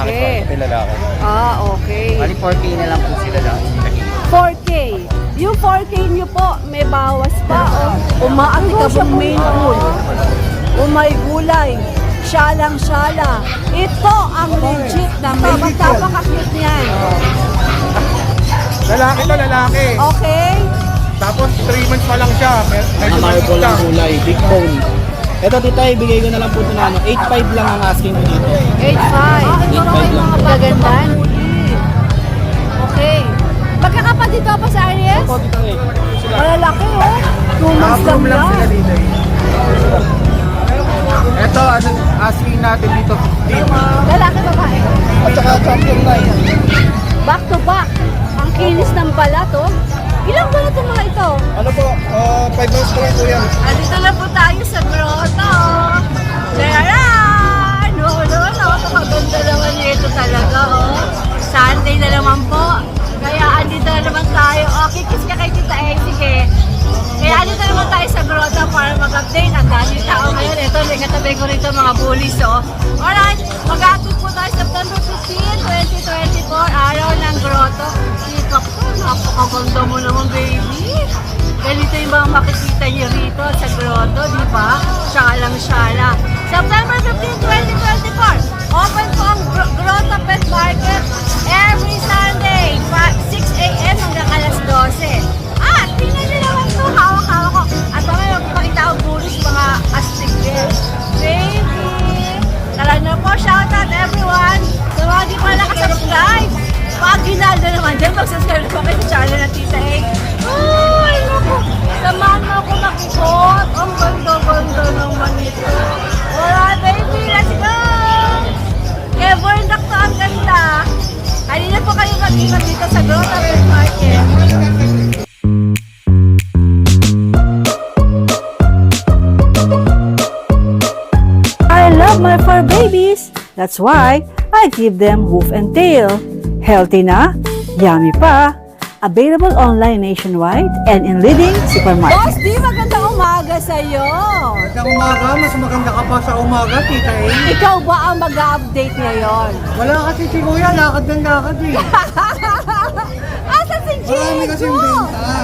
lalaki. Ito lalaki. Okay. Bali 4K na lang po sila lang. 4K. Yung 4K nyo po, may bawas pa. Umaatikabong main pool. May gulay. Syalang-syala. Ito ang legit na main pool. Napaka-cute niyan. Lalaki to, lalaki. Okay? Tapos 3 months pa lang siya. Medyo Marble lang. ang kulay, big bone. Ito tita, ibigay ko na lang po ito na 8.5 lang ang asking mo dito. 8.5. Ito raw yung mga pagandaan. Okay. Magkakapatid to pa sa Aries? Opo, tita eh. Malalaki oh. 2 months lang Nakaproom lang sila yan. dito eh. Ito, ano, asking natin dito 15. Lalaki babae. At saka champion na yan. Back to back. Ang kinis ng balat oh. Ilang ba na itong mga ito? Ano po, 5 months pa lang po yan. Andito na po tayo sa grotto. Tara! No. Napakaganda naman nito talaga oh. Sunday na naman po. Kaya andito na naman tayo. Okay, kiss ka kay Tita A. Sige. Kaya andito naman tayo sa grotto para mag-update. Ang daming tao ngayon. Ito, may katabi ko rito mga bullies oh. Alright, mag-update po tayo September 15, 2024. Araw ng grotto. Sikap ko, napakaganda mo naman baby. Ganito yung mga makikita niyo rito sa grotto, di ba? Syalang-syala. September 15, 2024. Open po ang Grotto Pet Market every Sunday, 6 a.m. hanggang alas 12. At tingnan niyo naman ito, hawak-hawak ko. At mamaya magpapakita ang bullies mga astig din. Baby! Tara na po, shoutout everyone! Sa mga di pa nakasubscribe, pag ginaldo naman dyan, mag-subscribe po kayo sa channel ng Tita A. Ay, naku! Samahan mo ako makikot. Ang ganda-ganda naman ito. Alright, baby, let's go! Kaya Bordak to ang ganda. Halina po kayo mag-iwan dito sa Grotto Pet Market. I love my fur babies. That's why I give them hoof and tail. Healthy na, yummy pa. Available online nationwide and in leading supermarkets. Boss, di magandang umaga sa'yo. Magandang umaga, mas maganda ka pa sa umaga, tita eh. Ikaw ba ang mag-update ngayon? Wala kasi si Kuya, lakad ng lakad eh. Asa si Marami kasing Diego? benta.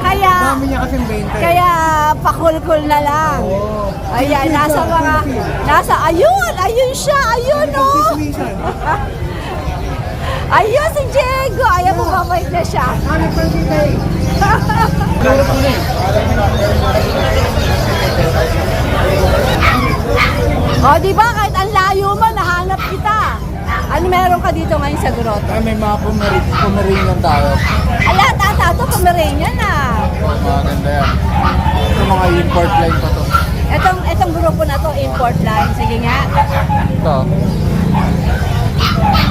Kaya, Marami niya kasing benta eh. kaya pakulkul na lang. Oo. Ayan, ayun siya, ayun oh. Sismisan. Ayun si Diego, ayaw mo babait na siya. Ano pa tita eh? O, di ba, kahit ang layo mo, nahanap kita. Ano meron ka dito ngayon sa grotto? May mga Pomeranian tayo. Ala, tata, ito Pomeranian na. Maganda yan. Ito mga import line pa to. Itong grupo na to, import line. Sige nga. Ito.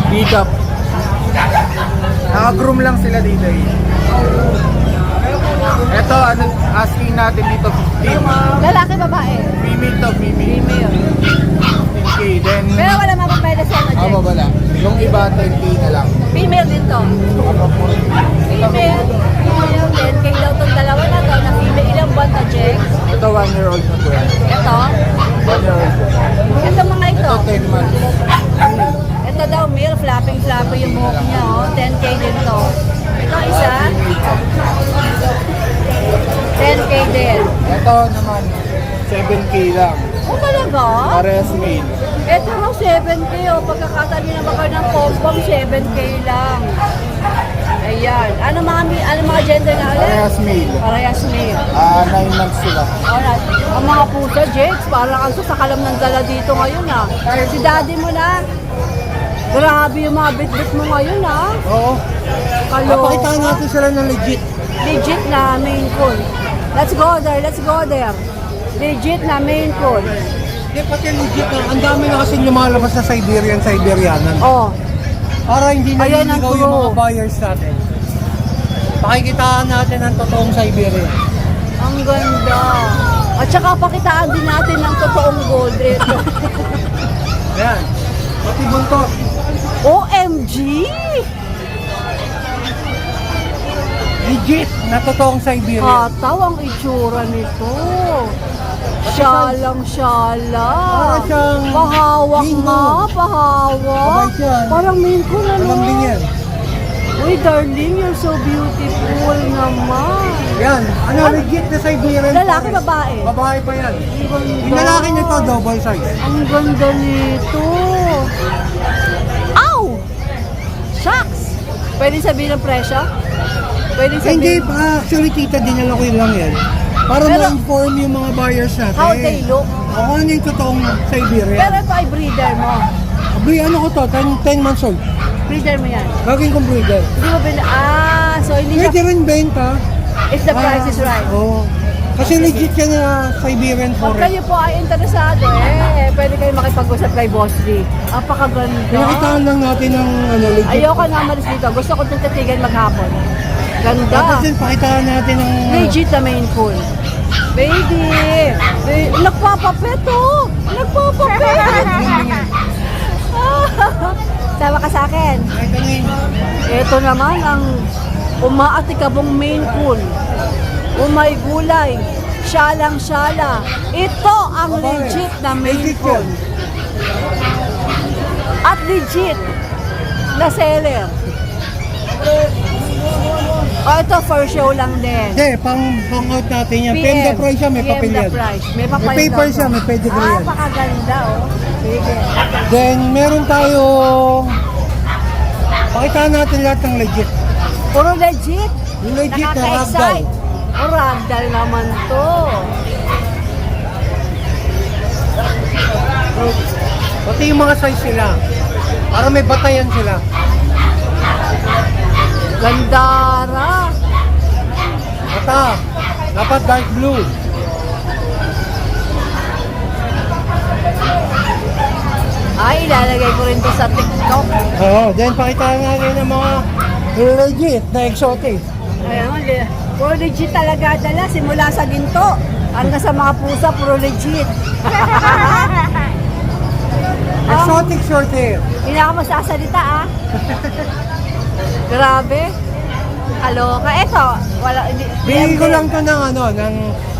Pick up. Naka-groom lang sila dito eh. Ito, ano, asking natin dito 15. Lalaki, babae. Female to, female. Female. 15K. Then, Pero wala mapapayla sa ano, Jack. wala. Yung iba, 10K na lang. Female din to. Female. Female din. Kaya daw itong dalawa na to, na female. Ilang buwan to, Jack? Ito, 1-year-old na po yan. Ito. 1-year-old. Ito mga ito. Ito, 10 months. Ito daw, male. Flapping-flappy yung buhok niya, oh. 10K din to. Ito isa. 10K din. Ito naman, 7K lang. Oh, talaga? Parehas male. Ito raw 7K, oh. Pagkakatabi na baka ng pompong, 7K lang. Ayan. Ano mga gender na ulit? Parehas male. Parehas male. 9 months sila. Alright. Ang mga pusa, Jakes, parang ang sasakalam ng dala dito ngayon, ah. Si daddy mo na. Grabe yung mga bit-bit mo ngayon, ah. Oo. Papakitaan natin sila ng legit. Legit na main coon. Let's go there. Legit na main coon. Hindi, pati legit na. Ang dami na kasi lumalabas sa Siberianan. Oh, Para hindi na Ayan ang ikaw yung true. mga buyers natin. Pakikitaan natin ang totoong Siberian. ang ganda. At saka pakitaan din natin ng totoong gold rito. Ayan. Pati buntot. OMG! Legit na totoong Siberian. Hataw ang itsura nito. Syalang syala. Para siyang Pahawak Maine nga, Coon. pahawak. Mabait yan. Parang Maine Coon, ano? Alam din yan. Uy, darling, you're so beautiful naman. Yan. Ano, legit na Siberian Lalaki, Forest. babae? Babae pa yan. Ang ganda. Yung lalaki nito, double size. Ang ganda nito. Ow! Shucks! Pwede sabihin ng presyo? Pwede Hindi, sabihin actually tita, dinala ko yun lang yan. Para Pero- ma-inform yung mga buyers natin. how they look. Kung ano yung totoong Siberian. Pero ito ay breeder mo. Ano ko to, 10 months old. Breeder mo yan. Gagawin kong breeder. Hindi mo so hindi Pwede siya, rin benta. if the price is right. Oo. Kasi legit yan na Siberian Pag Forest. kayo po ay interesado, pwede kayo makipag-usap kay Boss D. Apakaganda. Pinakitaan lang natin ng legit. Ayoko na malis dito. Gusto ko itong tatigan maghapon. Ganda. Tapos din, pakitaan natin ng... Legit na Maine Coon. Baby! Nagpapapet oh! Nagpapapet! Sawa ka sa akin. Ito naman ang umaatikabong Maine Coon. Umay gulay. Syalang-syala. Ito ang legit na Maine Legit Coon. yan. At legit na seller. Ito for show lang din. Hindi, pang-out natin yan. PM. PM the price yan, may PM papel the yan. price. May papel May paper daw siya, to. may pedigree yan. Pakaganda oh. Sige. Then, meron tayo... Pakitaan natin lahat ng legit. Puro legit. Yung legit na ragdoll. Nakaka-excite. O ragdoll naman to. Pati yung mga size sila. Para may batayan sila. Gandara. Mata. Dapat dark blue. Ay, ilalagay ko rin to sa TikTok. Oo, then pakitaan natin ng mga legit na exotic. Ayan, puro legit talaga dala. Simula sa ginto. Hanggang sa mga pusa, puro legit. Exotic short hair. Hindi na ako magsasalita ah. Grabe. Kaloka. Eto, wala. Bigay ko lang to ng ano, ng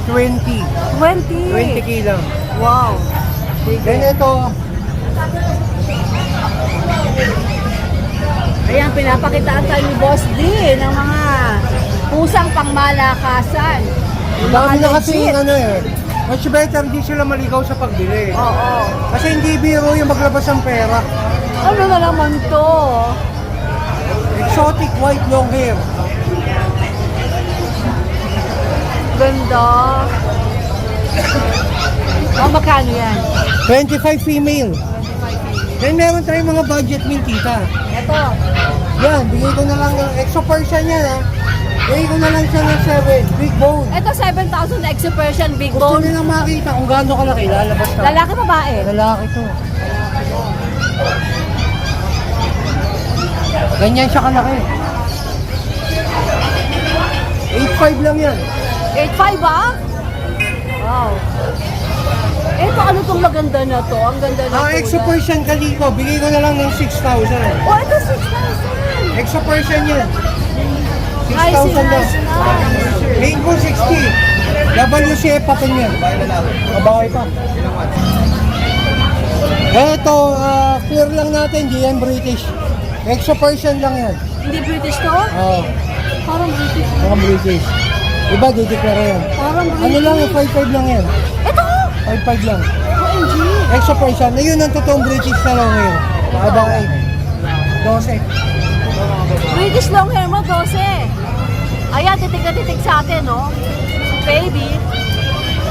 20. 20. 20k lang. Wow. Then Sige. ito, Ayan, pinapakitaan tayo ni Boss D ng mga pusang pangmalakasan. Yung mga dami na kasi legit. ano much better hindi sila maligaw sa pagbili. Oo. Kasi hindi biro yung maglabas ng pera. Ano na naman to? Exotic white long hair. Ganda. Magkano yan? 25 female. Then meron tayong mga budget meal, tita. Ito. Yan, bigay ko na lang ng extra portion yan, ha. Bigay ko na lang siya ng 7, big bone. Ito 7,000 extra Persian big Gusto bone. nilang makita kung gaano kalaki, lalabas na. Lalaki babae. Lalaki to. Ganyan siya kalaki. 8.5 lang yan. 8,500 ba? Wow. Ito ano tong maganda na to? Ang ganda na Ang extra portion kaliko, bigay ko na lang ng 6,000. Oh, ito 6,000. Extra portion yan. Ay, 6,000 lang. nice. Rainbow 60. WCF pa rin yan. Mabahay pa. Eto, clear lang natin, GM British. Extra portion lang yan. Hindi British to? Oo, Parang British. mga British. Iba, dideclare yan. Parang Ano lang, 5.5 lang yan. Ito! 5.5 lang. OMG! Extra portion. Na yun ang totoong British na lang ngayon. Mabahay. 12. British long hair mo, 12. Ayan, titig na titig sa atin, no? Baby.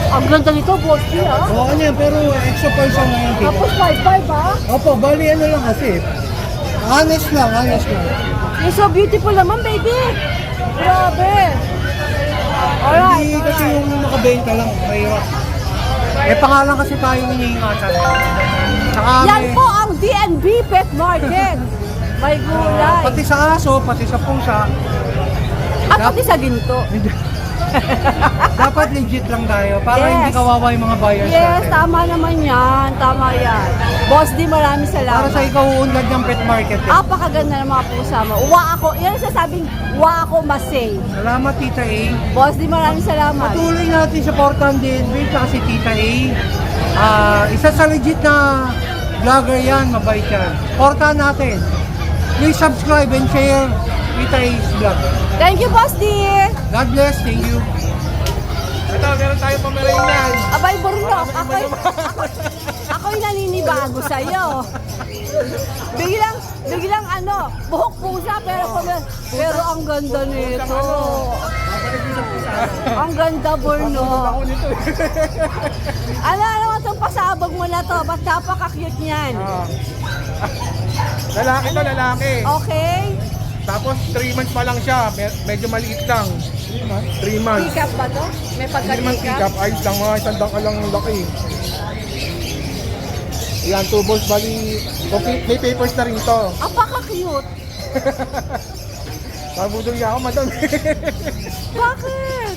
Ang ganda nito, Boss D, ah. Oo, ano yan, pero extra portion lang yan. tita. Tapos 5,500, ah. Opo, bali ano lang kasi. Honest lang, honest lang. You're so beautiful naman, baby. Grabe. Alright, Hindi kasi alright. yung nakabenta lang, mahirap. Eh, pangalan kasi tayo iniingatan. Saka Yan may- po ang DNB Pet Market. May gulay. Pati sa aso, pati sa pusa. At pati sa ginto. Dapat legit lang tayo para Yes. hindi kawawa yung mga buyers Yes, natin. tama naman yan. Tama yan. Boss D, maraming Para salamat. sa ikaw uunlad ng pet market. Eh. Apakaganda ng mga pusa mo. Uwa ako. Yan ang sasabing, uwa ako masay. Salamat Tita A. Boss D, maraming salamat. Patuloy natin supportan din at si Tita A. Isa sa legit na vlogger yan, mabait yan. Supportan natin. Please subscribe and share Tita A's vlog. Thank you, Boss D. God bless, thank you. Ito, meron tayo pamerindan. Abay, Burnok. Ako'y naninibago sa'yo. Biglang ano, buhok pusa, pero ang ganda nito. Ang ganda, Burnok. Ano itong pasabog mo na to? Ba't napaka-cute niyan? Lalaki to, lalaki. Okay? Tapos 3 months pa lang siya. Medyo maliit lang. 3 months. Pick up ba to? May Hindi naman pick pagka-pick up. up? Ayos lang, mga isang dang lang laki. Yan, 2 balls bali. Okay, may papers na rin to. Apaka-cute. Nabudol niya ako, madam. Bakit?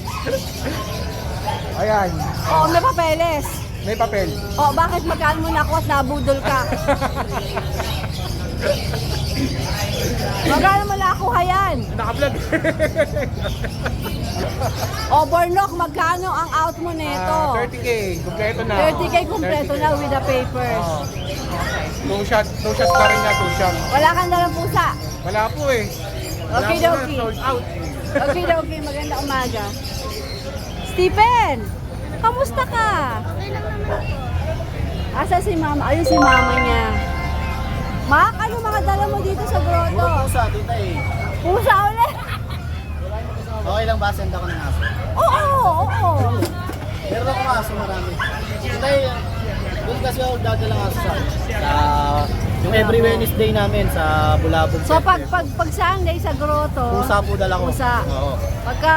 Ayan, Oo, may papeles. may papel. O, bakit magkaan mo na ako at nabudol ka? Magkano mo nakuha yan? Naka-vlog. O, Burnok, magkano ang out mo nito? 30k, kumpleto na. 30K kumpleto 30K. na with the papers. Two shots pa rin niya, 2 shots. Wala kang dalang pusa. Wala po eh. Wala Okay, po na, okay. sold out. Okay, okay. Maganda umaga. Stephen, kamusta ka? Asa si mama? Ayun si mama niya. Mak, ano mga dala mo dito sa grotto? Pusa, tita eh. Pusa ulit? Okay lang ba? Send ako ng aso. Oo. Meron ako aso marami. Tita eh, doon kasi ako dadala ng aso sa yung every Wednesday namin sa Bulabog. So Pet Fair. pag Sunday sa grotto, Pusa po dala ko. Pusa. Oo. Pagka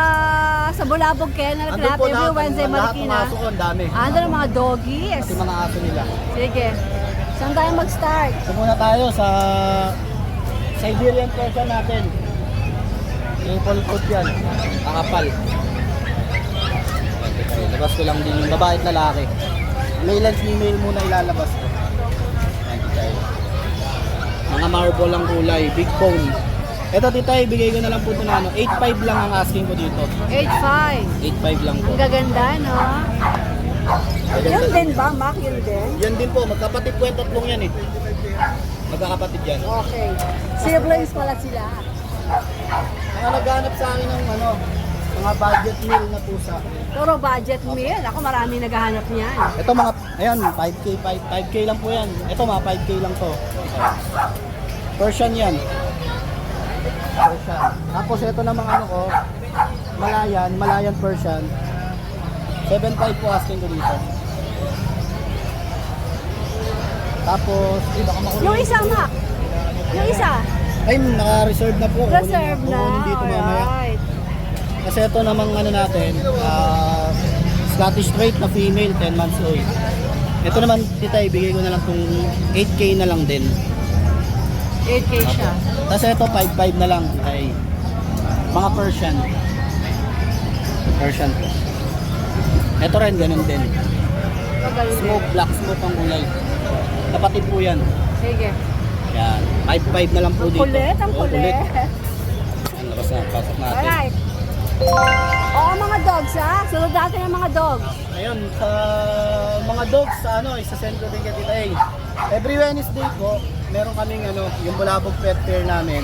sa Bulabog Kennel Andun Club, po every lahat, Wednesday lahat ng Marikina. aso ko, ang dami. Ando ng mga doggies. Kasi mga aso nila. Sige. Saan tayo mag-start? So muna tayo sa Siberian Persian natin. Triple coat yan. Kakapal. Okay, labas ko lang din yung babae at lalaki. Male and female muna ilalabas ko. Ayan, tayo. Mga marble ang kulay, big bone. Ito tita, ibigay ko na lang po ito na 8.5 lang ang asking ko dito. 8.5. 8.5 lang po. Ang gaganda, no? Yun din ba, Mac? Yun din? Yan din po, magkapatid po yung tatlong yan eh. Magkakapatid yan. Okay. Siblings pala sila. Mga naghanap sa akin ng mga budget meal na pusa. Pero budget meal. Ako marami naghahanap niyan. Ito mga, ayan, 5K lang po yan. Ito mga 5K lang to. Persian yan. Persian. Tapos ito namang Malayan Persian. 7.5 po asking ko dito. Tapos, baka makulit. Yung isa, Mac. Yung isa. Ay, naka-reserve na po. Reserve na. Kukunin dito mamaya. Alright. Kasi ito namang natin, Scottish Straight na female, 10 months old. Ito naman, tita, ibigay ko na lang itong 8K na lang din. 8K siya. Tapos ito, 5.5 na lang. Ay, mga Persian. Persian po. Ito rin, ganun din. Magaling. Smoke, black smoke ang kulay. Kapatid po yan. Sige. Yan, 5.5 na lang po Ang dito. kulit, ang Oo, kulit. Ang labas na, pasok natin. Alright. Oo, mga dogs, ha? Sunod natin ang mga dogs. Ayun, sa mga dogs, isa sentro din kay Tita A. Every Wednesday po, meron kaming yung Bulabog Pet Fair namin.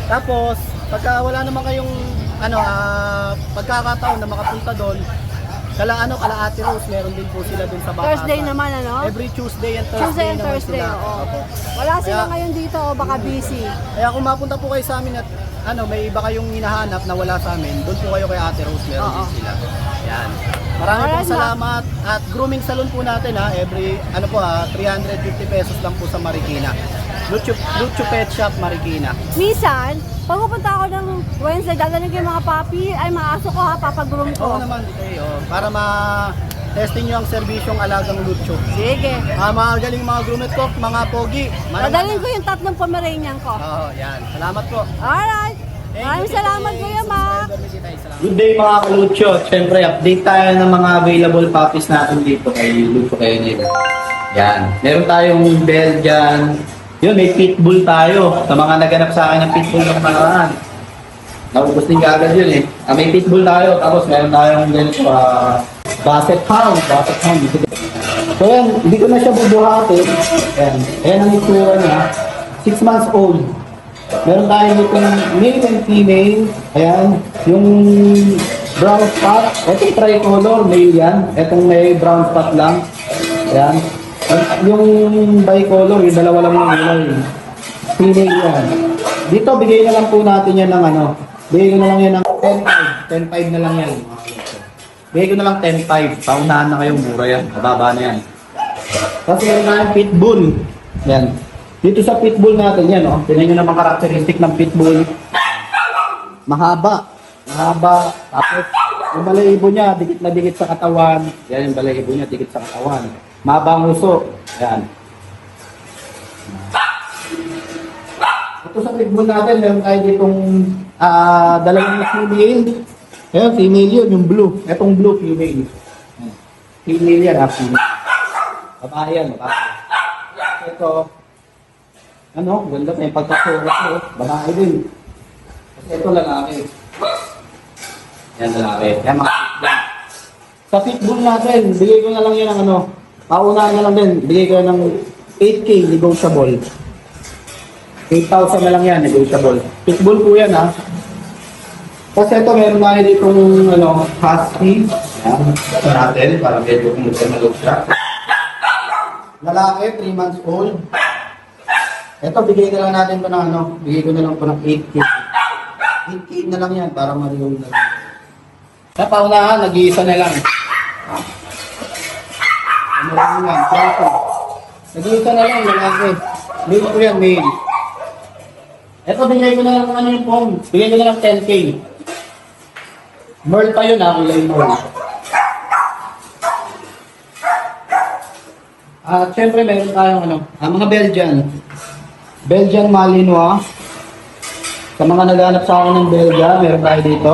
Tapos, pagka wala naman kayong pagkakataon na makapunta doon, kala Ate Rose, meron din po sila doon sa Bakasan. Thursday naman, ano? Every Tuesday and Thursday, Tuesday and naman Thursday, sila. oo. Opo. Wala sila Kaya- ngayon dito, o baka busy. Kaya kung mapunta po kayo sa amin at may iba kayong hinahanap na wala sa amin, doon po kayo kay Ate Rose, meron Oo. din sila. Yan. Maraming Alright, pong salamat at grooming salon po natin every 350 pesos lang po sa Marikina. Lucho Pet Shop Marikina. Minsan, pag pupunta ako ng Wednesday, dadalhin ko yung mga puppy, ay mga aso ko ha, papag-groom Oo ko. naman dito para ma-testing nyo ang serbisyong alagang Lucho. Sige. Mga galing mga groomet ko, mga pogi. Dadalhin ko yung 3 Pomeranian ko. Oo, yan. Salamat po. Alright. Maraming salamat, Kuya Mac. Good day mga kalucho. Siyempre, update tayo ng mga available puppies natin dito kay Lucho Kennel. Yan. Meron tayong Belgian. Yun, may pitbull tayo. Sa mga naganap sa akin ng pitbull ng paraan. Naubos din agad yun eh. May pitbull tayo. Tapos meron tayong ganito, Basset Hound. Basset Hound. So yan, hindi ko na siya bubuhatin. Ayan. Ayan ang itsura niya. 6 months old. Meron tayo dito male and female. Ayan. Yung brown spot. Ito tricolor. Male yan. Itong may brown spot lang. Ayan. Yung bicolor, yung dalawa lang yung kulay. Female yan. Dito, bigay na lang po natin yan ng ano. Bigay ko na lang yan ng 10.5. 10.5 na lang yan. Bigay ko na lang 10.5. Paunahan na kayong mura yan. Mababa na yan. Tapos meron na yung pitbull. Yan. Dito sa pitbull natin yan, oh. Tingnan nyo naman karakteristik ng pitbull. Mahaba. Mahaba. Tapos, yung balahibo niya, dikit na dikit sa katawan. Yan yung balahibo niya, dikit sa katawan. Mahabang uso. Yan. Ito sa pitbull natin, meron tayo ditong dalawang female. Ayan, female yun, yung blue. Itong blue, female. Female yan, female. Babae yan, babae. Ito, ano, ganda pa yung pagkakura ko. Babae din. Kasi ito lalaki. Yan, lalaki. Yan, mga pitbull. Sa pitbull natin, bigay ko na lang yan ng ano, paunahan na lang din, bigay ko ng 8K negotiable. 8,000 na lang yan, negotiable. Pitbull po yan, ha. Kasi ito, meron tayo ditong ano, husky. Yan, ito natin, para medyo kung magkamalog siya. Lalaki, 3 months old. Ito, bigay na lang natin ito ng ano, bigay ko na lang ito ng 8K. 8K na lang yan, para mariyong na lang. Sa paunahan, nag-iisa na lang. Ano lang yan, plato. Nag-iisa na lang, lalaki. Male ko yan, male. Ito, bigay ko na lang ano yung phone. Bigay ko na lang 10K. Merl pa yun ha, kulay Merl. At syempre meron tayong ano, mga Belgian. Belgian Malinois. Sa mga naghanap sa akin ng Belgian, meron tayo dito.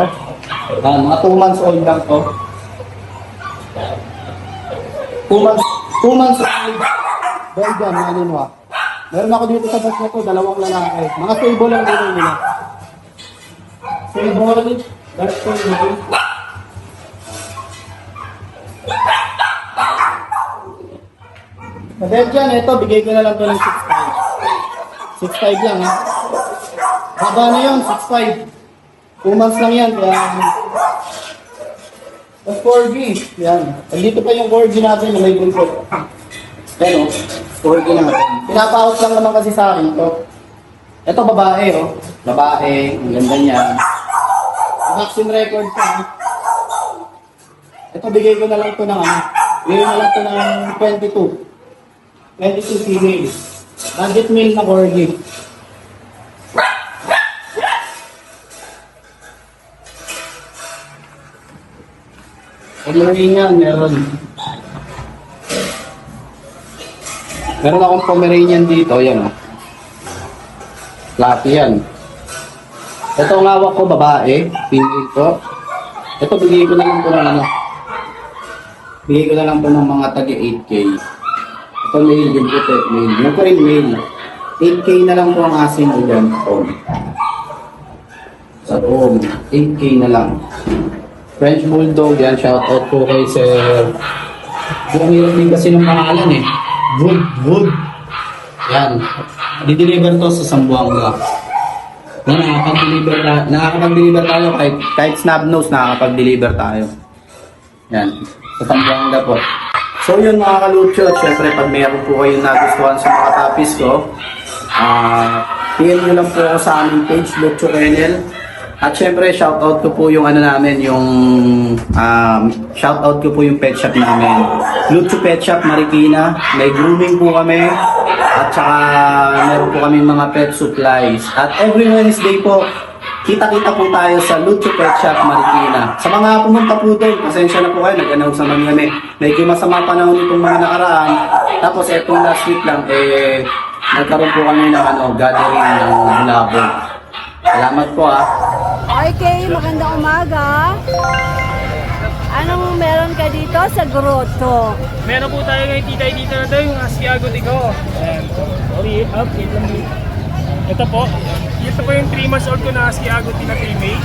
Mga 2 months old lang to. 2 months old Belgian Malinois. Meron ako dito sa bus na to, 2 lalaki. Mga stable lang dito nila. Stable, that's stable. Sa Belgian, ito, bigay ko na lang to ng 6.5. 6.5 lang ha. Haba na yun, 6.5. 2 months lang yan, kaya... Tapos corgi, yan. Dito pa yung corgi natin na may bulto. Yan o, corgi natin. Pinapaut lang naman kasi sa akin ito. Ito babae o. Babae, ang ganda niya. Vaccine record pa. Ito bigay ko na lang ito ng ano. Bigay ko na lang ito ng 22. 22 female. Budget meal na corgi. Pomeranian, meron. Meron akong Pomeranian dito, yan o. Fluffy yan. Ito ang hawak ko, babae. Female ko. Ito, bigay ko na lang ito ng ano. Bigay ko na lang ito ng mga tagi 8K. Ito male din ito, male. Yung ko rin male. 8K na lang po ang asin ko dyan. Sa home. 8K na lang. French Bulldog, yan, shoutout po kay Sir. Hirap din kasi ng pangalan eh. Wood. Yan. Di-deliver to sa Sambuanga. Yan, nakakapag-deliver tayo kahit snub nose, nakakapag-deliver tayo. Yan. Sa Sambuanga po. So yun mga kalucho, syempre pag mayroon po kayong nagustuhan sa mga tapis ko, PM nyo lang po ako sa aming page, Lucho Kennel. At syempre, shoutout ko po yung ano namin, yung shoutout ko po yung pet shop namin. Lucho Pet Shop Marikina. May grooming po kami. At saka meron po kami mga pet supplies. At every Wednesday po, kita-kita po tayo sa Lucho Pet Shop Marikina. Sa mga pumunta po doon, pasensya na po kayo, nag-announce naman kami. Medyo masama panahon itong mga nakaraan. Tapos etong last week lang, nagkaroon po kami ng gathering ng bulabog. Salamat po ah. Okay, magandang umaga. Anong meron ka dito sa grotto? Meron po tayo ngayon titay dito na daw yung Asiago Tigo. Ayan. Sorry, wait lang. Ito po. Ito po yung 3 months old ko na Asiago na female.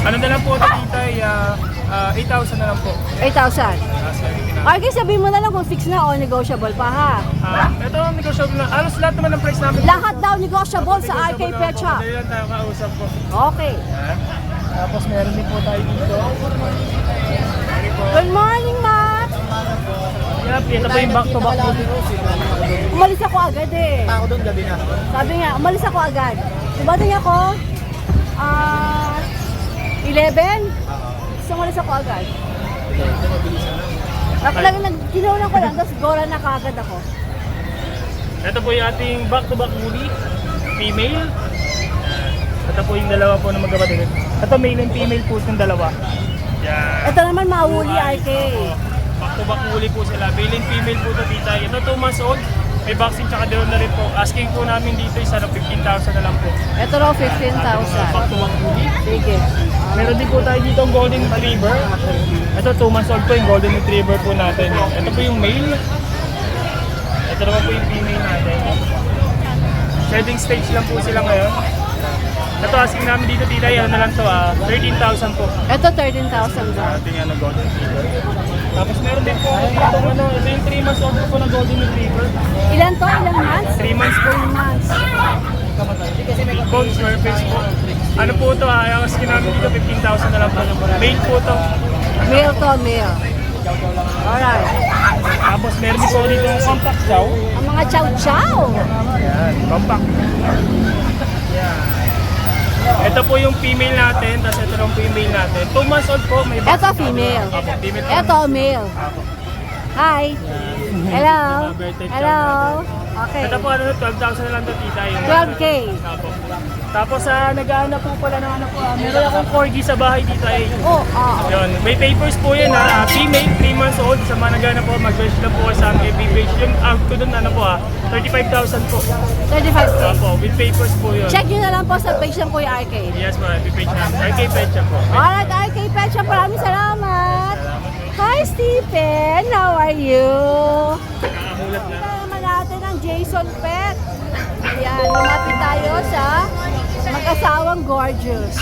Ano na lang po ito titay? 8,000 na lang po. 8,000. Asiago na. Okay, sabihin mo na lang kung fix na o negotiable pa ha. Ito ang negosyable na. Halos lahat naman ng price namin. Lahat daw negotiable sa RK Pet Shop. Madali lang tayo kausap po. Okay. Ayan. Tapos meron din po tayo dito. Good morning, Matt. Yep, ito po yung back-to-back po. Umalis ako agad eh. Ako doon gabi na. Sabi nga, umalis ako agad. Dumating ako, 11. So, umalis ako agad. Kinunan ko lang, tapos gola na kagad ako. Ito po yung ating back-to-back bully. Female. Ito po yung dalawa po na magkapatid. Ito male and female po yung dalawa. Yan. Ito naman, mahuli, RK. Back-to-back huli po sila. Male and female po ito tita. Ito 2 months old. May vaccine tsaka deworm na rin po. Asking po namin dito isa na 15,000 na lang po. Ito raw, 15,000. Back-to-back huli. Sige. Meron din po tayo dito ang golden retriever. Ito 2 months old po yung golden retriever po natin. Ito po yung male. Ito naman po yung female natin. Shedding stage lang po sila ngayon. Ito asking namin dito tita, ano na lang to 13,000 po. Ito, 13,000 daw. Ating golden retriever. Tapos meron din po dito ito yung 3 months old po na golden retriever. Ilan to? Ilang months? 3 months po. 3 months. Big bone, square face po. Ano po ito ang asking namin dito, 15,000 na lang po. Male po ito. Male to, male. Alright. Tapos meron din po dito yung compact chow. Ang mga chow-chow. Yan, compact. Yan. Ito po yung female natin, tapos ito yung female natin. 2 months old po, may Ito, female. Apo, female po. Ito, male. Hi. Hello. Hello. Okay. Ito po, 12,000 na lang ito, tita. Yung 12K. Apo. Tapos nag-aano po pala ng ano po, meron akong corgi sa bahay dito eh. Oh, Yun, may papers po yan female, 3 months old, sa mga nag-aano po, mag-search lang po sa FB page. Yung out ko dun, 35,000 po. 35K. Apo, with papers po yun. Check nyo na lang po sa page ng Kuya RK. Yes po, FB page namin. RK Pet Shop po. Alright, RK Pet Shop. Maraming salamat. Hi, Stephen. How are you? Nakamulat na. Ito naman natin ang Jason Pet. Ayan, lumapit tayo sa mag-asawang gorgeous.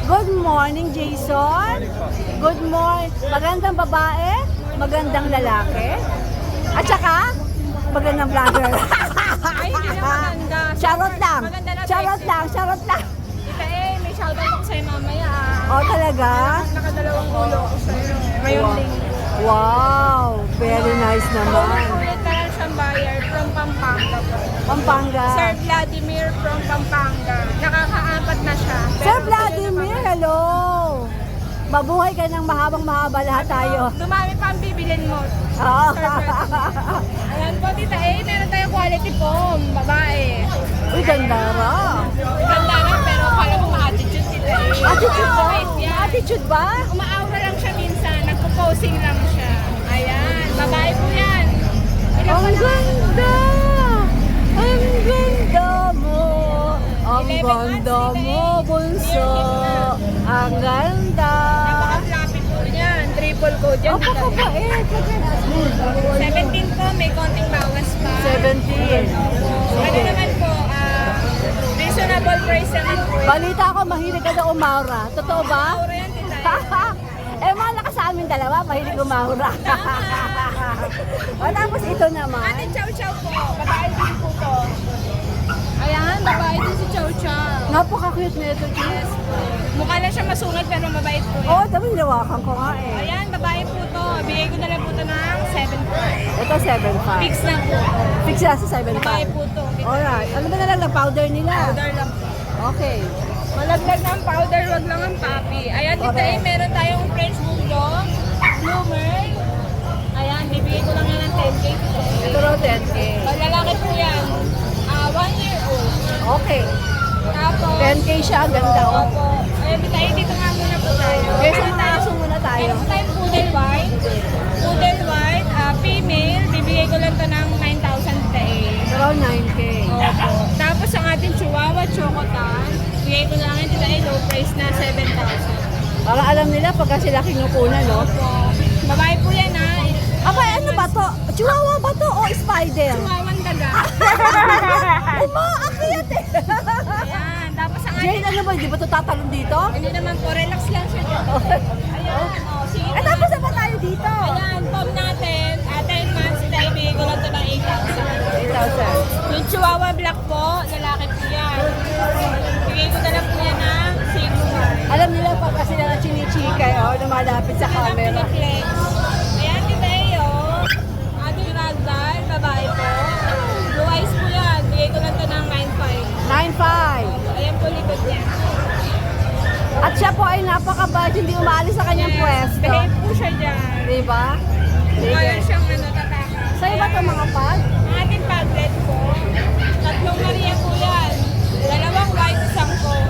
Good morning, Jason. Good morning. Magandang babae, magandang lalaki. At saka, magandang vlogger. Ay, hindi na maganda. Charot lang. Maganda na Charot sexy. lang, charot lang. Ita may shoutout ako sa'yo mamaya. O, talaga? Nakadalawang ulo ako sa'yo. Ngayon Wow. din. Wow, very nice naman. Ulit na lang siyang buyer from Pampanga po. Pampanga. Sir Vladimir from Pampanga. Nakakaapat na siya. Sir Pero Vladimir, hello! Mabuhay ka ng mahabang mahaba lahat tayo. Dumami pa ang bibilin mo. Oo. Sir Vladimir. Ayan po, Tita A, meron tayong quality foam, babae. Uy, ganda ra. Ganda na, pero kala ko ma-attitude, Tita A. Attitude ba? Wait, yan. Attitude ba? Umaaura lang siya minsan, nagpo-posing lang siya. Ayan, babae po yan. Ilan Ang pa naman? ganda! Ang ganda mo! Ang 11 ganda months, mo, bunso! Ang ganda! Napaka-fluffy po yan. Triple coat yan. Ang pakabait! 17 po, may konting bawas pa. 17. Ano naman po, reasonable price naman po. Balita ko, mahilig ka na umaura. Totoo ba? Puro yan, Tita. Eh, mahal ka sa amin dalawa, mahilig umaura. O, tapos ito naman. Ate Chow Chow po, babae din po to. Ayan, babae din si Chow Chow. Napaka-cute na ito, Jess. Mukha lang siya masungit pero mabait po yan. Oo, dami nilawakan ko nga eh. Ayan, babae po to. Bigay ko na lang po to ng 7. Ito, 7.5. Fix lang po. Fix na sa Babae 7.5. po to. Alright. Ano ba na lang, powder nila? Powder lang po. Okay. Malaglag ng powder, wag lang ang papi. Ayan, dito Okay. ay meron tayong French Bulldog, Bloomer. Ayan, bibigay ko lang yan ng 10K. Ito raw 10K. Lalaki po yan. 1 year old. Okay. Tapos, 10K siya, ang ganda oh. Opo. Ayan, dito nga muna po tayo. Okay, so mataso muna tayo. Meron tayong Poodle White. Poodle White, female, bibigay ko lang to ng 9,000 tae. Ito raw 9K. Opo. Tapos ang ating Chihuahua Chocotan, 7,000. Para alam nila pagka sila kinukunan, no? Opo. Babae po yan ha. Abay, ano ba to? Chihuahua ba to o spider? Chihuahuang daga. Umaakyat eh. Ayan. Tapos ang Jane, ano ba? Di ba to tatalon dito? Hindi naman po, relax lang siya dito. Ayan, oh, sige. Eh, tapos na ba tayo dito? Ayan, pom natin, 10 months, ibigay ko lang ito ng 8,000. 8,000. Yung Chihuahua Black po, lalaki po yan. Bigay ko na lang po yan ng 6,000. Alam nila pagka sila na chinichika, oh, lumalapit sa camera. Ayan, tita Eyo. Ating ragdoll, babae po. Blue eyes po yan. Bigay ko lang ito ng 9,500. 9,500. Ayan po likod niya. At siya po ay napakabait, hindi umaalis sa kanyang pwesto. Behave po siya dyan. Diba? Wala Sige. siyang tataka. Sa'yo ba ito mga pag? Ang ating paglet po, 3 Maria po yan. 2 white, 1 coat.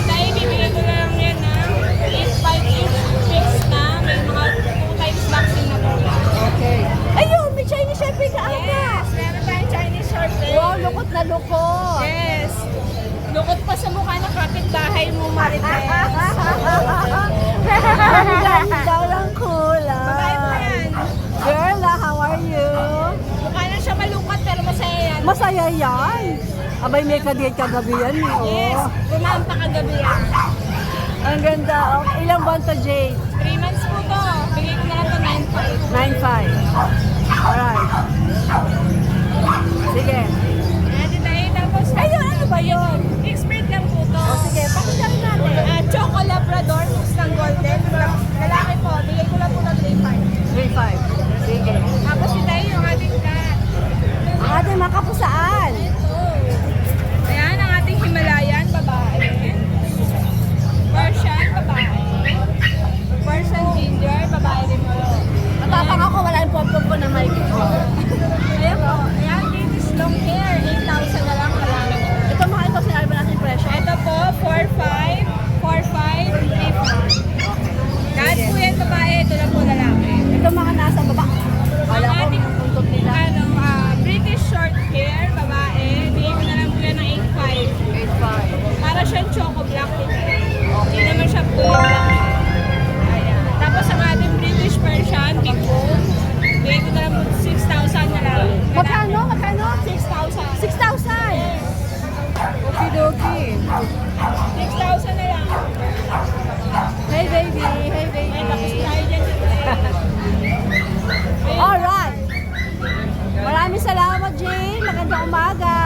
Tayo, bibigyan ko lang yan ng 8,500 fixed na. May mga 2 times vaccine na po. Okay. Ayun, may Chinese Shepherd ka ata. Yes, meron tayong Chinese short hair. Wow, lukot na lukot. Yes. Lukot pa sa mukha ng kapitbahay mo, Marites. Ang ganda ng kulay. Babae po yan. Girl, how are you? Mukha na siya malungkot pero masaya yan. Masaya yan. Abay, may kadate kagabi yan. Eh. Oh. Yes, kumanta kagabi yan. Ang ganda. Okay. Ilang buwan to, Jay? 3 months po to. Bigay ko na lang to 9,500. 9,500. Alright. Sige. Natin tayo tapos. Ayun, ano ba yun? Expert lang po to. Sige, pakita rin natin. Choco Labrador, mix ng golden. Lalaki po, bigay ko lang po ng 3,500. 3,500. Sige. Tapos ito yung ating cat. Ang ating makapusaan. Ayan, ang ating Himalayan, babae. Persian, babae. Persian ginger, babae rin po. Matapang ako, wala yung pom-pom ko na mic. Ayan po, ayan, British long hair, 8,000 na lang kalala. Ito mga ito, sinabi ba natin presyo? Ito po, 4,500, 4,500, 3,500. Lahat po yan babae, ito lang po lalaki. Ito mga nasa baba. Wala ko ating- mga tuntok nila. British short hair, babae, bigay ko na lang po yan ng 8,500. 8,500. Para siyang choco black din. Hindi naman siya puro black. Ayan. Tapos ang ating British Persian, big bone, bigay ko na lang po 6,000 na lang. Magkano? Magkano? 6,000. 6,000. Okidoki. 6,000 na lang. Hey baby, hey May tapos baby. tayo dyan. Alright. Maraming salamat, Jane. Magandang umaga.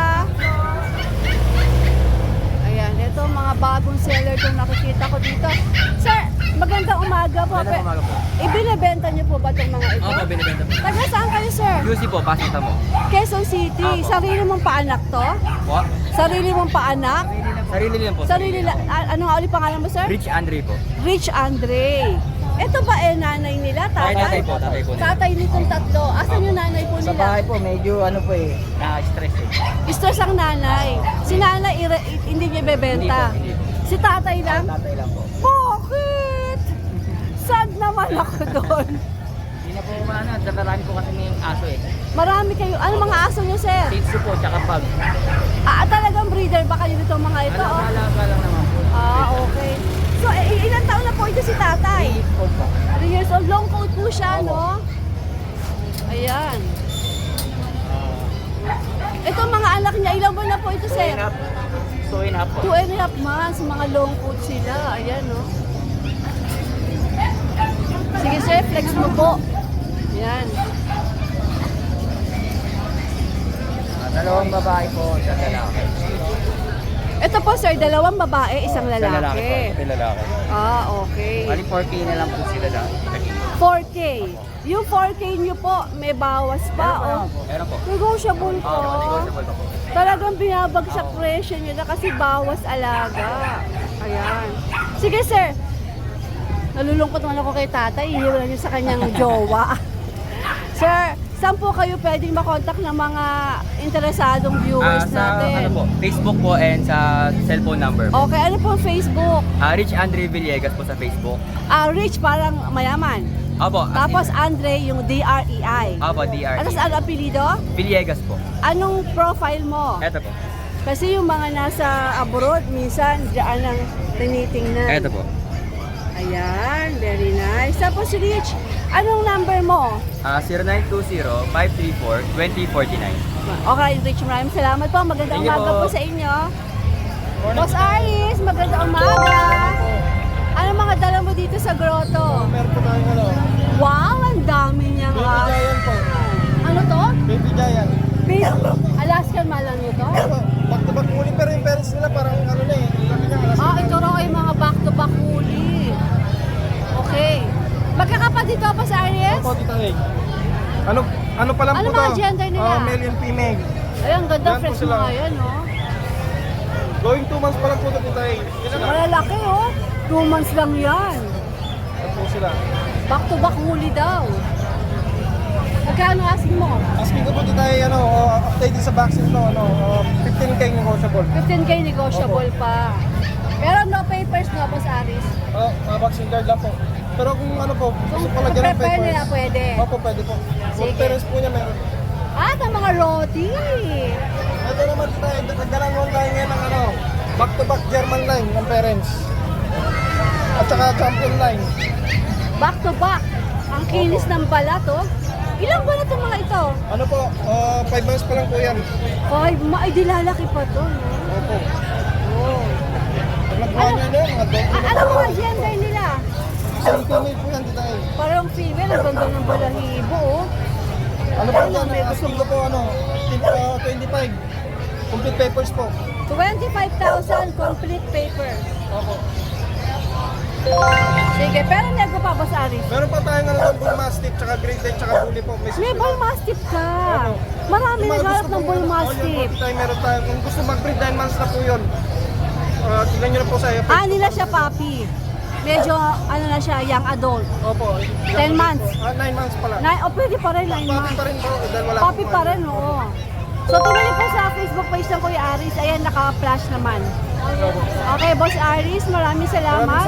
Ayan, ito mga bagong seller itong nakikita ko dito. Sir, magandang umaga po. Magandang umaga po. Ibinibenta niyo po ba itong mga ito? Opo, binibenta po. Taga saan kayo, sir? UC po, pasita mo. Quezon City. Opo. Sarili mong paanak to? Po? Sarili mong paanak? Sarili lang po. Sarili ano nga ulit pangalan mo, sir? Rich Andre po. Rich Andre. Ito ba nanay nila? Tatay Tatay? po, tatay po. Tatay nitong tatlo. Asan yung nanay po Sa nila? bahay po, medyo ano po eh, na-stress eh. Stress ang nanay. Si nanay hindi niya bebenta. Hindi po, hindi Si tatay lang? Tatay lang po. Bakit? Sad naman ako doon. Hindi na po ano, marami po kasi may aso eh. Marami kayo. Ano mga aso niyo, sir? Shih Tzu po, tsaka pug. Talagang breeder ba kayo nitong mga ito? Oh? Alaga lang naman po. Okay. So, ilang taon na po ito si tatay? 3 years old po. 3 years old. Long coat po siya, no? Ayan. Ito mga anak niya, ilang buwan na po ito, sir? 2.5 po. 2.5 months, mga long coat sila. Ayan, no? Sige, sir, flex mo po. Ayan. Dalawang babae po, isang lalaki. Ito po, sir, 2 babae, isang Isang lalaki po, lalaki. ito lalaki. Okay. Bali 4K na lang po sila dahil. 4K. Yung 4K nyo po, may bawas pa, oh. Meron po. Negotiable po. Negotiable pa po. Talagang binabagsak presyo nila kasi bawas alaga. Ayan. Sige, sir. Nalulungkot naman ako kay tatay. Iiwan niyo sa kanyang jowa. Sir, saan po kayo pwedeng makontak ng mga interesadong viewers Sa natin? ano po, Facebook po and sa cellphone number po. Okay, ano po Facebook? Rich Andre Villegas po sa Facebook. Rich, parang mayaman. Opo. Tapos Andre, yung D-R-E-I. Opo, DR. Tapos ano apelido? Villegas po. Anong profile mo? Eto po. Kasi yung mga nasa abroad, minsan diyan ang tinitingnan. Ito po. Ayan, very nice. Tapos Rich, anong number mo? 0920-534-2049. Okay, Rich, maraming salamat po. Magandang Thank you umaga po. po sa inyo. Boss Aris, magandang umaga. Ano mga dala mo dito sa grotto? Meron po tayong ano, Wow, ang dami niyang Baby Giant po. Ano to? Baby Giant. Alaskan malang nyo to? Back to back huli pero yung parents nila parang ano na eh. Laki niya, alas Ah, ito raw ay mga back-to-back huli. Okay. Magkakapatid to, Boss Aris? po, Tita Egg. Ano pa lang Ano po mga to? gender nila? Male and female. Ay, ang ganda, Yan po fresh sila. mga yan, oh. Going 2 months pa lang po to, Tita Egg. Malalaki, oh. 2 months lang yan. Yan po sila. Back-to-back huli daw. Magkano asking mo? Asking ko po Tita Egg, update din sa vaccine to, 15K negotiable. 15K negotiable pa. Pero no papers, no, Boss Aris. Vaccine card lang po. Pero kung ano po, gusto ko lagyan ng prepare papers. nila, pwede. Opo, pwede po. Sige. Kung parents po niya meron. Ah, ng mga roti. Ito naman tayo, nagdalang mo tayo ngayon ng back-to-back German line ng parents. At saka champion line. Back-to-back. Ang kinis ng balat, oh. Ilang balat ang mga ito? Ano po, 5 months pa lang po yan. Ay, di lalaki pa to, no? Opo. Oh. Pag nagbuha niya na yun, mga dog. Ano mga gender nila? Same female po yan, Tita Egg. Parang female, ang ganda ng balahibo, oh. Ano po yan, may gusto asking ko po 25. Complete papers po. 25,000 complete paper. Opo. Sige, pero nego pa, Boss Aris. Meron pa tayong doon, bull mastiff, tsaka great dane, tsaka bully po. May bull mastiff ka. Marami Kung mga nagharap gusto ng po- bull Oh, yun mastiff. po, tayo, meron tayo. Kung gusto mag-breed, 9 months na po yun. Tignan nyo na po sa iyo. Ah, nila siya papi. Medyo, ano na siya, young adult. Opo. 10 months. 9 months pala. Pwede pa rin, 9 Papi months. pa rin po, dahil wala Papi po pa ano. rin, oo. So, tuloy po sa Facebook page ng Kuya Aris. Ayan, naka-flash naman. Okay, Boss Aris, maraming salamat.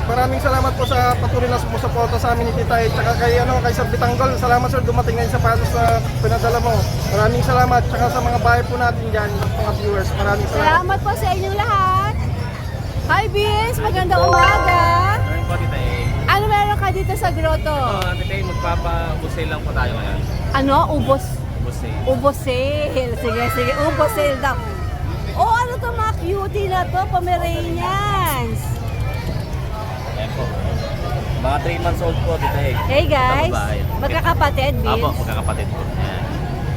Maraming salamat po sa patuloy na sumusuporta sa amin ni Tita Egg. Tsaka kay Sir Bitanggol. Salamat sir, dumating ngayon sa pasos na pinadala mo. Maraming salamat. Tsaka sa mga bahay po natin dyan, mga viewers. Maraming salamat. Salamat po sa inyong lahat. Hi, Beans! Magandang umaga. Ngayon po, Tita Egg. Ano meron ka dito sa grotto? Tita Egg, magpapa-busay lang po tayo ngayon. Ano? Ubos. Busay. Ubos sale. Sige. Ubos sale daw. Oh, ano to mga cutie na to? Pomeranians. Ayan po. Mga 3 months old po, Tita Egg. Hey guys, Sa babae. magkakapatid, Apo, Vince. magkakapatid po. Ayan.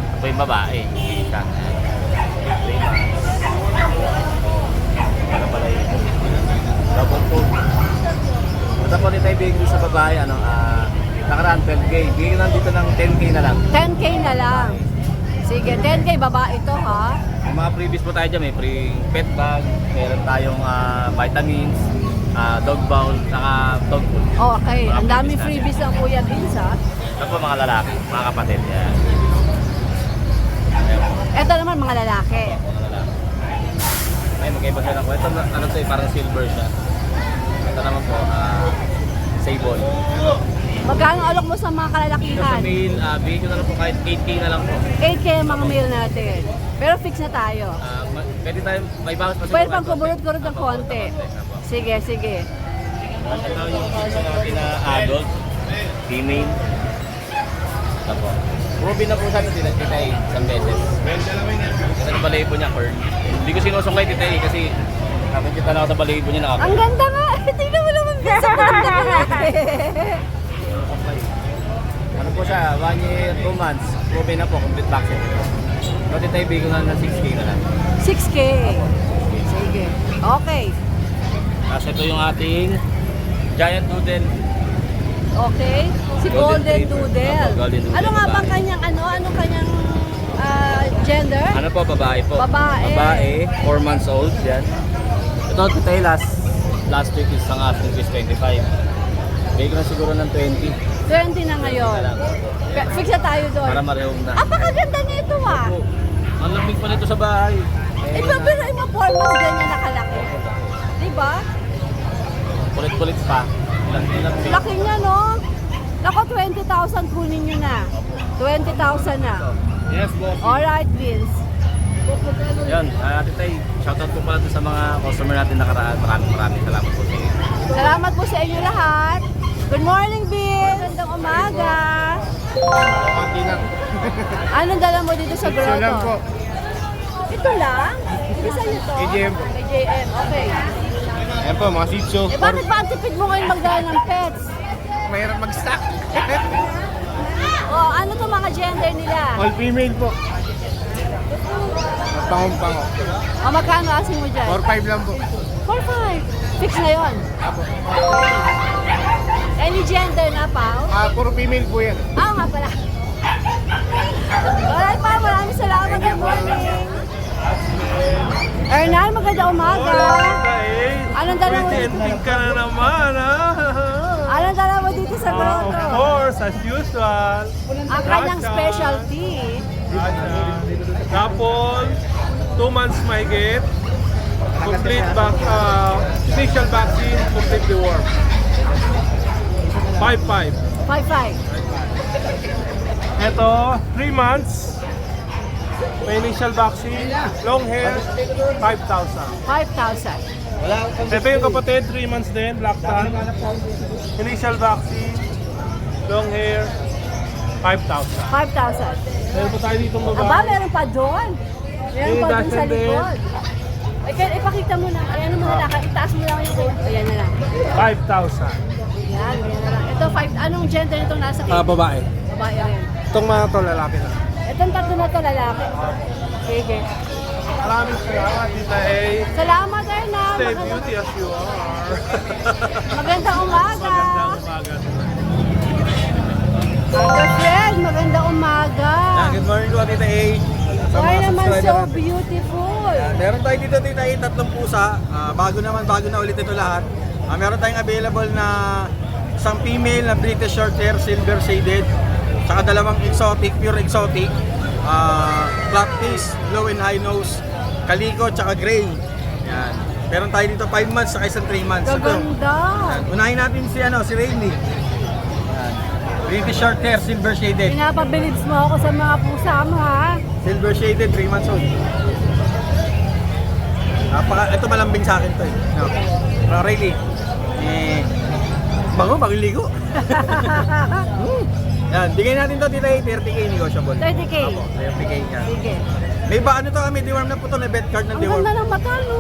Ito po yung babae. Isa. Ayan. 3 months. Para pala yun. Double coat. Ito po Tita Egg, bigay sa babae, nakaraan 12K. Bigay lang dito ng 10K na lang. 10K na lang. Sige, 10K babae to ha. Yung mga freebies po tayo dyan, may free pet bag, meron tayong vitamins, dog bowl, saka dog food. Okay, Mga ang daming freebies freebies ng Kuya Vince ha. Ito po mga lalaki, mga kapatid. Yan. Ayan po, Ito naman mga lalaki. mga lalaki. Ay, magkaiba sila po. Ito, ano to parang silver siya. Ito naman po, sable. Magkano alok mo sa mga Ito sa kalalakihan? male, bigay ko na lang po kahit 8K na lang po. 8K ang mga male natin. Pero fix na tayo. Pwede tayo, may bawas pa Pwede pang kumurot-kurot ng konti. Sige. Ito yung isa natin na adult, female. Ito po. Ruby na po sa atin, Tita Egg, isang beses. Ito na balahibo niya, Kern. Hindi ko sinusungkay, Tita Egg, kasi nakikita na ako sa balahibo niya nakapag. Ang ganda nga. Tingnan mo naman Vince. Ang ganda natin. Ano po siya, 1 year, 2 months. Ruby na po, complete vaccine. So, Tita Egg, bigyan ko na ng 6K na lang. 6K. Sige. Okay. Tapos ito yung ating Giant Doodle. Okay. Si Golden Golden Retriever. Doodle. Opo, Golden Doodle, Ano nga bang babae. anong kanyang gender? Ano po, babae po? Babae. Babae, 4 months old, yan. Ito, Tita Egg, last week is ang asking is 25. Bigay ko na siguro ng 20. 20 na ngayon. Na lang. Fix na tayo doon. Para marehong na. Apakaganda nito ah. Opo. Ang lamig pa nito sa bahay. Iba pero yung 4 months ganyan nakalaki. Diba? Kulit-kulit pa. Ilang Laki niya no? Nako 20,000 kunin nyo na. 20,000 na. Yes, boss. Alright Vince. Yun, Ate Tay, shoutout po pala dun sa mga customer natin nakaraan. Maraming salamat po sa inyo. Salamat po sa inyo lahat. Good morning, Bill. Magandang umaga. Konti lang. Anong dala mo dito sa grotto? lang po. Ito lang? Isa niyo to? AJM po. AJM, okay. Ayan po, mga Shih Tzu. Eh bakit ba ang tipid mo ngayon magdala ng pets? Mahirap mag-stock. Oh, ano to mga gender nila? All female po. Pangong-pango. O magkano asing mo dyan? 4-5 lang po. 4-5. Fix na yun. Any gender na pa? Puro female po yan. Nga pala. Alright pa, maraming salamat. Good morning. Ernal, maganda umaga. Anong dala mo dito? ka na naman, Anong dala mo dito sa grotto? course, as usual. Ang kanyang specialty. Tapos, 2 months may get. Complete initial vaccine, complete deworm. 5-5. 5-5. Ito, 3 months. May initial vaccine, long hair, 5,000. 5,000. Ito yung kapatid, 3 months din, black tan. Initial vaccine, long hair, 5,000. 5,000. Meron pa tayo ditong Aba, babae. meron pa doon. Meron pa doon sa likod. Ay, kaya ipakita mo na. Ayan mo na lang. Itaas mo lang yung kanya. Ayan na lang. 5,000. Ayan, ayan na lang. Ito, 5. Anong gender nitong nasa kanya? Babae. Babae rin. Itong mga to, lalaki na. Itong tatlo na to lalaki. Sige. Maraming salamat, Tita A. Salamat, Erna. Stay beauty as you are. Magandang umaga. Magandang umaga. Ate Fred, magandang umaga. Good morning po, Tita A. Sa Why mga naman subscriber so natin. beautiful? Meron tayo dito, Tita A, 3 pusa. Bago na ulit ito lahat. Meron tayong available na isang female na British Shorthair, silver shaded. Saka 2 exotic, pure exotic. Flat face, low and high nose, kaliko, tsaka gray. Yan. Meron tayo dito 5 months, saka isang 3 months. Ito. Gaganda. Yan. Unahin natin si Rainy. Yan. British Shorthair, silver shaded. Pinapabilibs mo ako sa mga pusa mo, ha? Silver shaded, 3 months old. Ito malambing sa akin to eh. No. Rayleigh. Bagong ligo. Yan, bigay natin to dito 30k negotiable. 30K. Apo, 30k yan. Sige. May ba ano to, may deworm na po to, may vet card ng Ang deworm. ganda ng mata, no?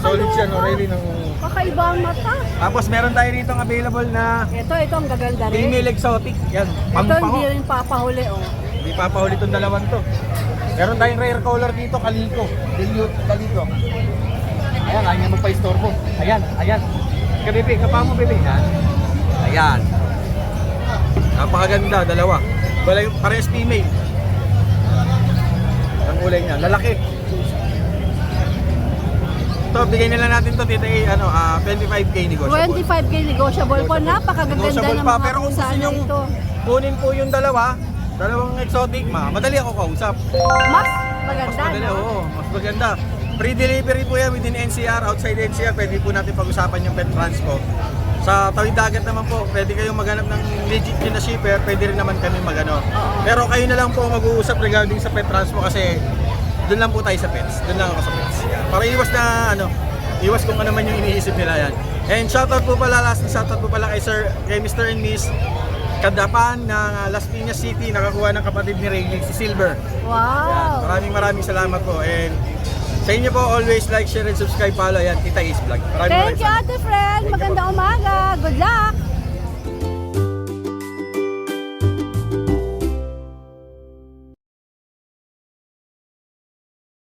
Solid siya, no? Rayleigh ng... Kakaiba ang mata. Tapos meron tayo rito available na Ito ang gaganda rin. female exotic. Yan, Ito pampango. hindi rin papahuli, oh. Hindi papahuli itong dalawan to. Meron tayong rare color dito, kaliko. Dilute, kaliko. Ayan, ayaw niya magpa-istorbo. Ayan. Bebe, kapa mo, bebe. Ayan. Napakaganda, dalawa. Parehas female. Ang kulay niya, lalaki. Ito, bigay nila natin to dito 25k negotiable. 25K negotiable po. Napakaganda Negotiable ng pa, mga pero kung pusa gusto na nyong ito. kunin po yung dalawang exotic, madali ako kausap. Mas Mas maganda, madali, no? oo, mas maganda. Free delivery po yan within NCR, outside NCR, pwede po natin pag-usapan yung pet transpo. Sa tawid dagat naman po, pwede kayong maghanap ng legit yun na shipper, pwede rin naman kami magano. Pero kayo na lang po mag-uusap regarding sa pet transpo kasi doon lang po tayo sa pets. Doon lang ako sa pets. Yan. Para iwas kung ano man yung iniisip nila yan. And shoutout po pala, last shoutout po pala kay Mr. and Miss Kadapan ng Las Piñas City, nakakuha ng kapatid ni Rayleigh, si Silver. Wow! Yan. Maraming salamat po. And sa inyo po, always like, share, and subscribe. Follow yan, Tita Ace Vlog. Thank you, Ate Fred. Magandang umaga. Good luck.